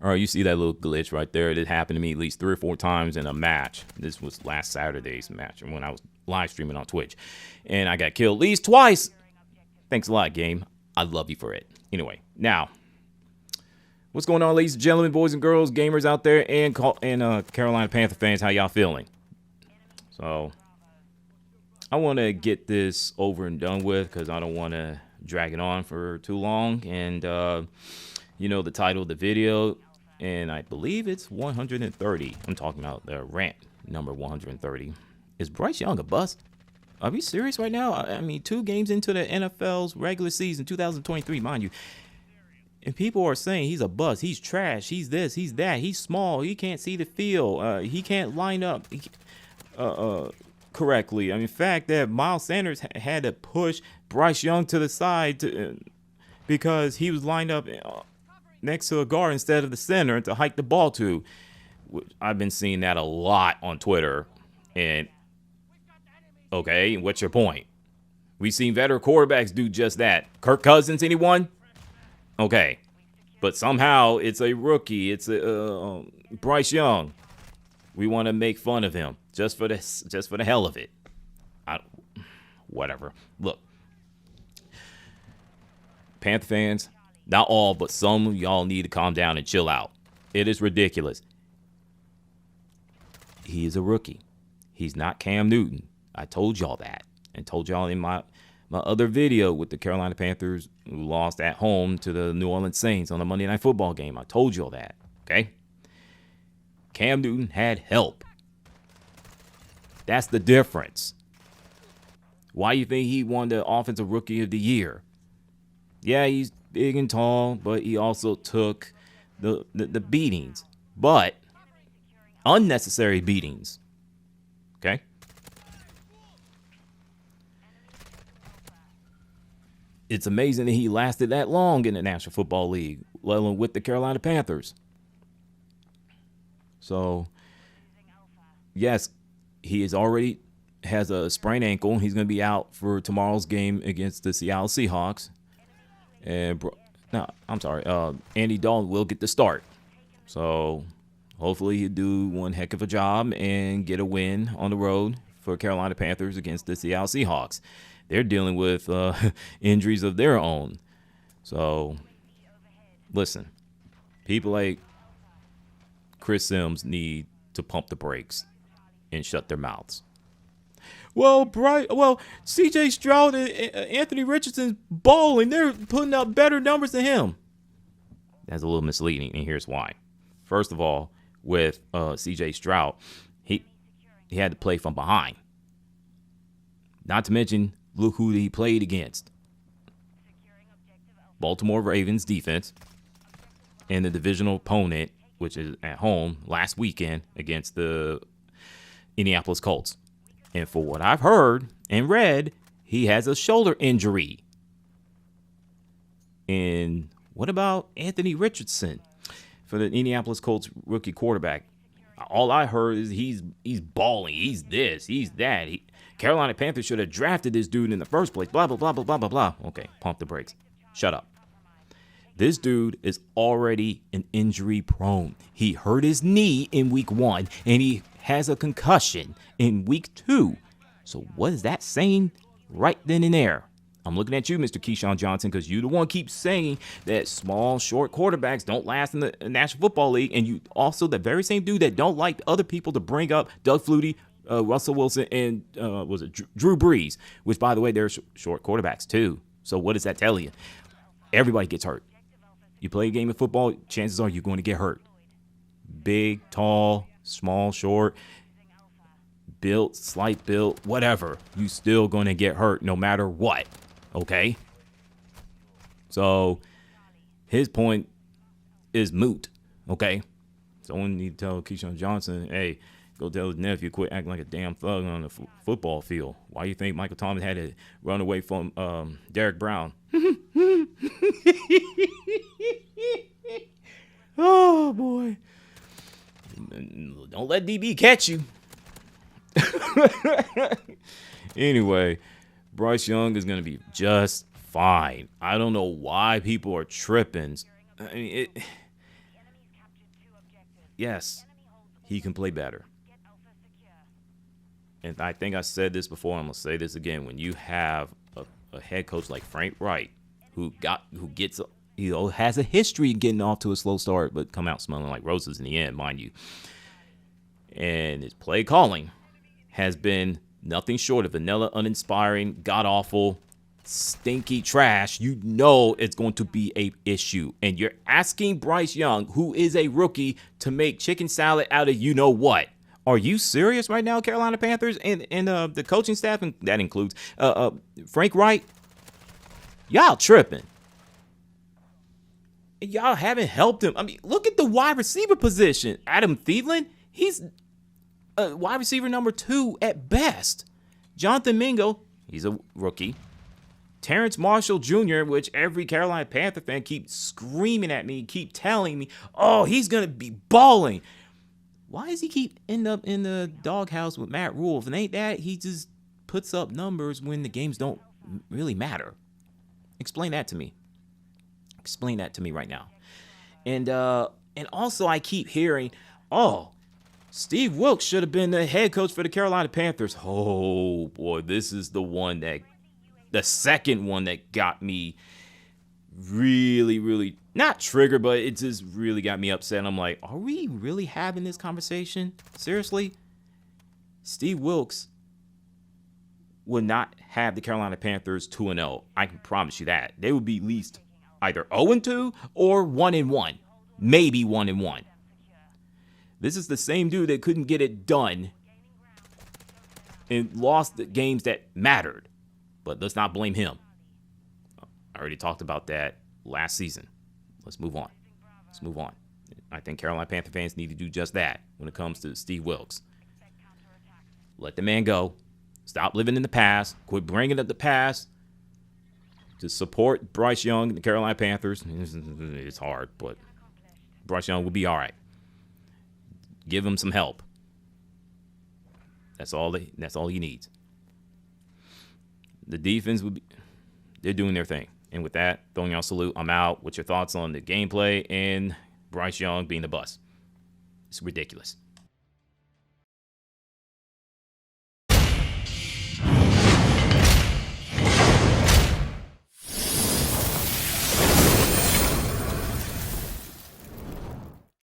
All right, you see that little glitch right there. It happened to me at least 3 or 4 times in a match. This was last Saturday's match when I was live streaming on Twitch. And I got killed at least twice. Thanks a lot, game. I love you for it. Anyway, now, what's going on, ladies and gentlemen, boys and girls, gamers out there, and Carolina Panther fans? How y'all feeling? So, I want to get this over and done with because I don't want to drag it on for too long. And, you know, the title of the video, and I believe it's 130. I'm talking about the rant number 130. Is Bryce Young a bust? Are we serious right now? I mean, 2 games into the NFL's regular season, 2023, mind you. And people are saying he's a bust. He's trash. He's this. He's that. He's small. He can't see the field. He can't line up correctly. I mean, in fact, that Miles Sanders had to push Bryce Young to the side because he was lined up next to a guard instead of the center to hike the ball to. I've been seeing that a lot on Twitter. And, okay, what's your point? We've seen veteran quarterbacks do just that. Kirk Cousins, anyone? Okay. But somehow it's a rookie. It's a Bryce Young. We want to make fun of him just for the hell of it. Whatever. Look. Panther fans, not all, but some of y'all need to calm down and chill out. It is ridiculous. He is a rookie. He's not Cam Newton. I told y'all that. And told y'all in my other video with the Carolina Panthers who lost at home to the New Orleans Saints on a Monday Night Football game. I told y'all that. Okay? Cam Newton had help. That's the difference. Why you think he won the Offensive Rookie of the Year? Yeah, he's big and tall, but he also took the beatings. But unnecessary beatings. Okay? It's amazing that he lasted that long in the National Football League, let alone with the Carolina Panthers. So, yes, he already has a sprained ankle. He's going to be out for tomorrow's game against the Seattle Seahawks. And Andy Dalton will get the start. So, hopefully he'll do one heck of a job and get a win on the road for Carolina Panthers against the Seattle Seahawks. They're dealing with injuries of their own. So, listen, people like Chris Sims need to pump the brakes and shut their mouths. Well, C.J. Stroud and Anthony Richardson's balling. They're putting up better numbers than him. That's a little misleading, and here's why. First of all, with C.J. Stroud, he had to play from behind. Not to mention, look who he played against. Baltimore Ravens defense and the divisional opponent, which is at home last weekend against the Indianapolis Colts. And for what I've heard and read, he has a shoulder injury. And what about Anthony Richardson for the Indianapolis Colts rookie quarterback? All I heard is he's balling. He's this. He's that. Carolina Panthers should have drafted this dude in the first place. Blah, blah, blah, blah, blah, blah, blah. Okay, pump the brakes. Shut up. This dude is already an injury prone. He hurt his knee in week 1, and he has a concussion in week 2. So what is that saying right then and there? I'm looking at you, Mr. Keyshawn Johnson, because you the one keeps saying that small, short quarterbacks don't last in the National Football League, and you also the very same dude that don't like other people to bring up Doug Flutie, Russell Wilson, and Drew Brees, which, by the way, they're short quarterbacks too. So what does that tell you? Everybody gets hurt. You play a game of football, chances are you're going to get hurt. Big, tall, small, short, built, slight built, whatever. You still going to get hurt no matter what. Okay? So his point is moot. Okay? Someone need to tell Keyshawn Johnson, hey, go tell his nephew quit acting like a damn thug on the football field. Why do you think Michael Thomas had to run away from Derek Brown? Oh, boy. Don't let DB catch you. Anyway, Bryce Young is going to be just fine. I don't know why people are tripping. I mean, yes, he can play better. And I think I said this before. I'm gonna say this again. When you have a head coach like Frank Wright, who gets has a history of getting off to a slow start, but come out smelling like roses in the end, mind you. And his play calling has been nothing short of vanilla, uninspiring, god awful, stinky trash. You know it's going to be a issue, and you're asking Bryce Young, who is a rookie, to make chicken salad out of you know what. Are you serious right now, Carolina Panthers and the coaching staff, and that includes Frank Wright? Y'all tripping. And y'all haven't helped him. I mean, look at the wide receiver position. Adam Thielen, he's wide receiver number 2 at best. Jonathan Mingo, he's a rookie. Terrence Marshall Jr., which every Carolina Panther fan keeps screaming at me, keep telling me, oh, he's going to be balling. Why does he keep end up in the doghouse with Matt Rule? If it ain't that, he just puts up numbers when the games don't really matter. Explain that to me. Explain that to me right now. And also I keep hearing, oh, Steve Wilkes should have been the head coach for the Carolina Panthers. Oh, boy, this is the second one that got me really, really, not triggered, but it just really got me upset. I'm like, are we really having this conversation? Seriously? Steve Wilkes would not have the Carolina Panthers 2-0. I can promise you that. They would be at least either 0-2 or 1-1. Maybe 1-1. This is the same dude that couldn't get it done and lost the games that mattered. But let's not blame him. I already talked about that last season. Let's move on. I think Carolina Panther fans need to do just that when it comes to Steve Wilkes. Let the man go. Stop living in the past. Quit bringing up the past to support Bryce Young and the Carolina Panthers. It's hard, but Bryce Young will be all right. Give him some help. That's all he needs. The defense they're doing their thing. And with that, throwing y'all a salute. I'm out. What's your thoughts on the gameplay and Bryce Young being the bust? It's ridiculous.